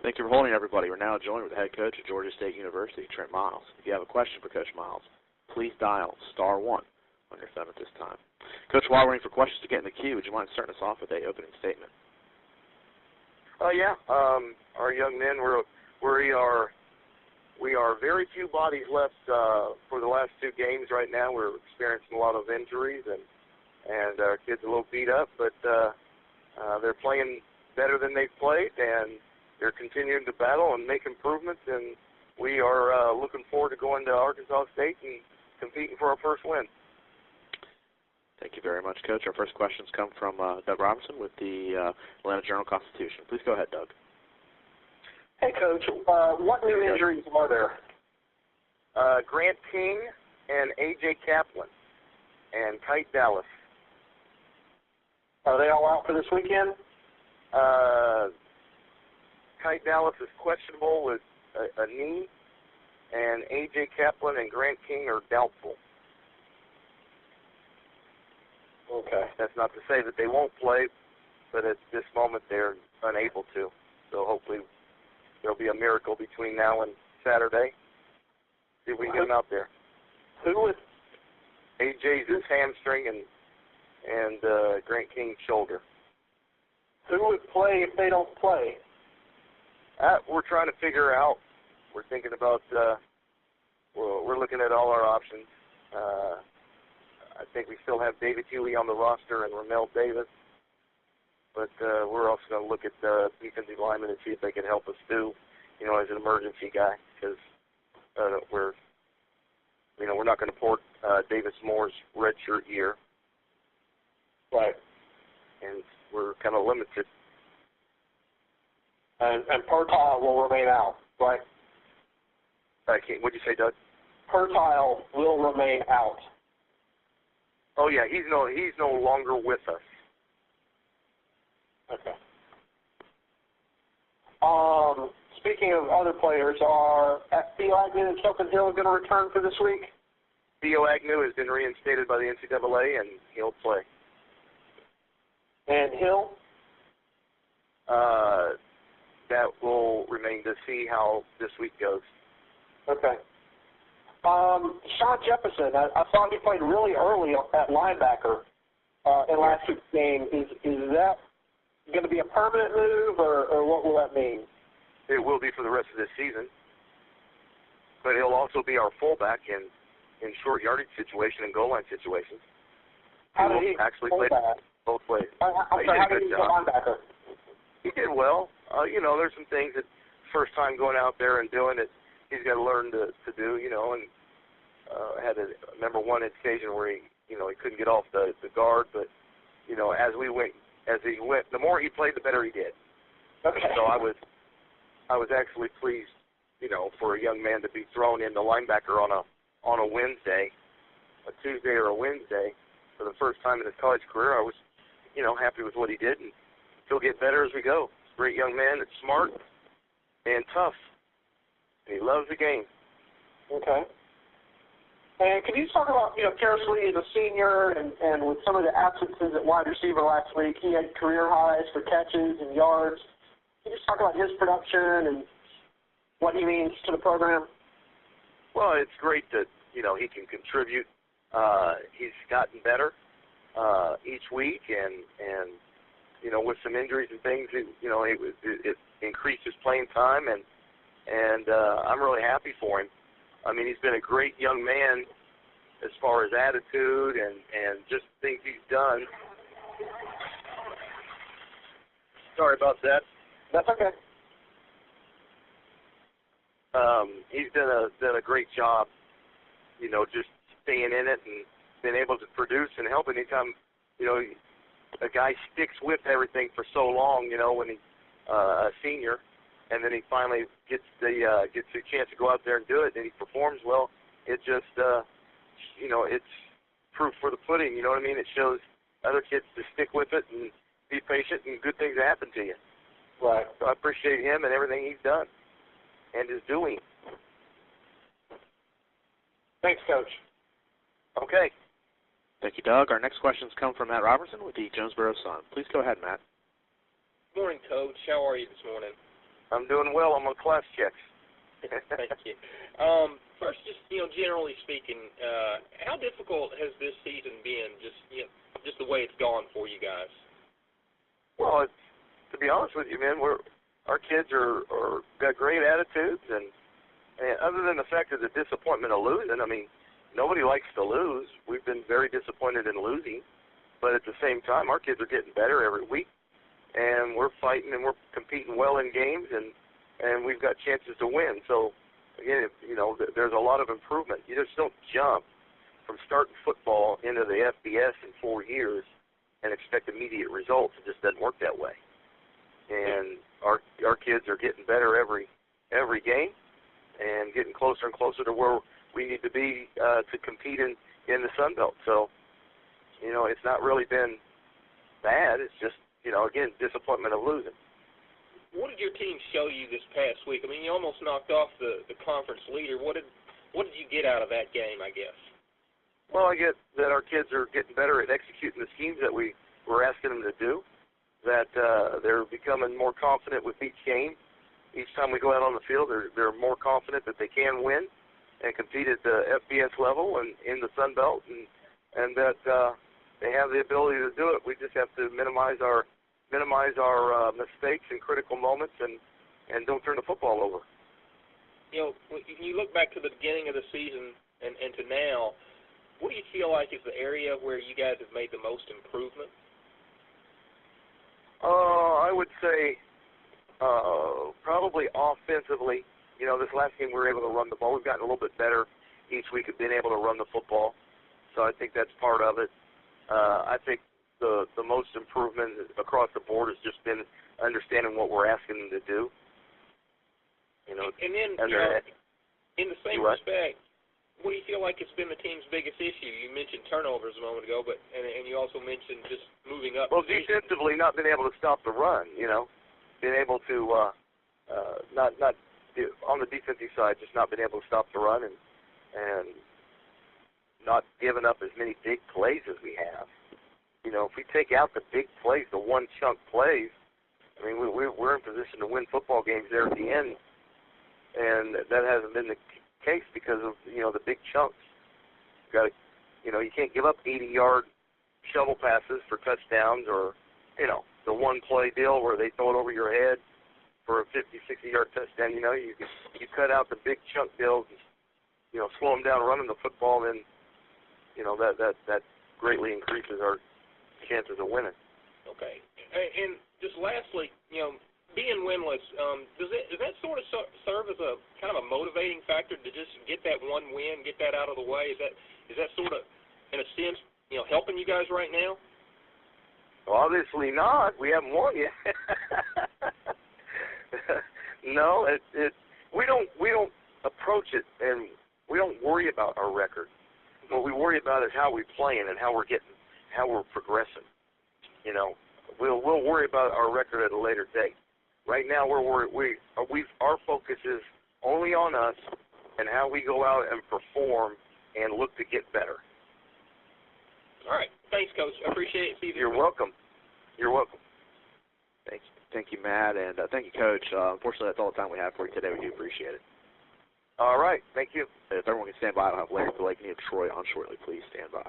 Thank you for holding, everybody. We're now joined with the head coach of Georgia State University, Trent Miles. If you have a question for Coach Miles, please dial *1 on your phone at this time. Coach, while we're waiting for questions to get in the queue, would you mind starting us off with an opening statement? Yeah. Our young men, we are very few bodies left for the last two games right now. We're experiencing a lot of injuries, and our kids are a little beat up, but they're playing better than they've played, and they're continuing to battle and make improvements, and we are looking forward to going to Arkansas State and competing for our first win. Thank you very much, Coach. Our first questions come from Doug Robinson with the Atlanta Journal-Constitution. Please go ahead, Doug. Hey, Coach. What new injuries are there? Grant King and A.J. Kaplan and Kite Dallas. Are they all out for this weekend? Kite Dallas is questionable with a knee, and A.J. Kaplan and Grant King are doubtful. Okay. That's not to say that they won't play, but at this moment they're unable to. So hopefully there'll be a miracle between now and Saturday. See if we can get them out there. Who would? AJ's his hamstring and Grant King's shoulder. Who would play if they don't play? We're trying to figure out. We're thinking about. We're looking at all our options. I think we still have David Huey on the roster and Ramel Davis, but we're also going to look at the defensive linemen and see if they can help us too, as an emergency guy, because we're not going to port Davis Moore's redshirt year, right? And we're kind of limited. And Pertile will remain out, right? What'd you say, Doug? Pertile will remain out. Oh yeah, he's no longer with us. Okay. Speaking of other players, are Theo Agnew and Kelvin Hill going to return for this week? Theo Agnew has been reinstated by the NCAA, and he'll play. And Hill? That will remain to see how this week goes. Okay. Sean Jefferson, I saw he played really early at linebacker in last week's game. Is that going to be a permanent move, or what will that mean? It will be for the rest of this season. But he'll also be our fullback in short yardage situation and goal line situations. How did he actually play both ways? I'm sorry, how did he play linebacker? He did well. There's some things that first time going out there and doing it, he's got to learn to do, and had a number one occasion where he couldn't get off the guard, but as he went, the more he played, the better he did. Okay. So I was actually pleased, for a young man to be thrown in the linebacker on a Wednesday, a Tuesday or a Wednesday, for the first time in his college career. I was, happy with what he did, and he'll get better as we go. He's a great young man that's smart and tough. And he loves the game. Okay. And can you talk about, Karis Lee is a senior, and with some of the absences at wide receiver last week, he had career highs for catches and yards. Can you just talk about his production and what he means to the program? Well, it's great that, he can contribute. He's gotten better each week, and with some injuries and things, it increased his playing time, and I'm really happy for him. I mean, he's been a great young man as far as attitude and just things he's done. Sorry about that. That's okay. He's done a great job, just staying in it and being able to produce and help anytime, a guy sticks with everything for so long, when he's a senior. And then he finally gets a chance to go out there and do it, and he performs well. It just, it's proof for the pudding. You know what I mean? It shows other kids to stick with it and be patient, and good things happen to you. Right. So I appreciate him and everything he's done and is doing. Thanks, Coach. Okay. Thank you, Doug. Our next questions come from Matt Robertson with the Jonesboro Sun. Please go ahead, Matt. Good morning, Coach. How are you this morning? I'm doing well. I'm on class checks. Thank you. First, just generally speaking, how difficult has this season been? Just the way it's gone for you guys. Well, to be honest with you, man, our kids are got great attitudes, and other than the fact of the disappointment of losing, I mean, nobody likes to lose. We've been very disappointed in losing, but at the same time, our kids are getting better every week, and we're fighting and we're competing well in games, and we've got chances to win. So, again, there's a lot of improvement. You just don't jump from starting football into the FBS in 4 years and expect immediate results. It just doesn't work that way. And our kids are getting better every game and getting closer and closer to where we need to be to compete in the Sun Belt. So, it's not really been bad. It's just, again, disappointment of losing. What did your team show you this past week? I mean, you almost knocked off the conference leader. What did you get out of that game, I guess? Well, I get that our kids are getting better at executing the schemes that we were asking them to do, that they're becoming more confident with each game. Each time we go out on the field, they're more confident that they can win and compete at the FBS level and in the Sun Belt, and that they have the ability to do it. We just have to minimize our mistakes and critical moments and don't turn the football over. When you look back to the beginning of the season and to now, what do you feel like is the area where you guys have made the most improvement? I would say probably offensively. This last game we were able to run the ball. We've gotten a little bit better each week at being able to run the football, so I think that's part of it. I think the most improvement across the board has just been understanding what we're asking them to do. And then, in the same respect, what do you feel like has been the team's biggest issue? You mentioned turnovers a moment ago, and you also mentioned just moving up. Well, defensively, not being able to stop the run. Being able to not on the defensive side, just not being able to stop the run and not giving up as many big plays as we have. If we take out the big plays, the one chunk plays, I mean, we're in position to win football games there at the end, and that hasn't been the case because of the big chunks. You can't give up 80-yard shovel passes for touchdowns, or the one play deal where they throw it over your head for a 50, 60-yard touchdown. You cut out the big chunk deals, slow them down running the football, then that greatly increases our chances of winning. Okay, and just lastly, being winless, does that sort of serve as a kind of a motivating factor to just get that one win, get that out of the way? Is that sort of, in a sense, helping you guys right now? Well, obviously not. We haven't won yet. No, we don't approach it, and we don't worry about our record. What we worry about is how we're playing and how we're progressing. We'll worry about our record at a later date. Right now, our focus is only on us and how we go out and perform and look to get better. All right. Thanks, Coach. I appreciate it. You're welcome. You're welcome. Thank you, Matt, and thank you, Coach. Unfortunately, that's all the time we have for you today. We do appreciate it. All right. Thank you. If everyone can stand by, I'll have Larry Blakely and Troy on shortly. Please stand by.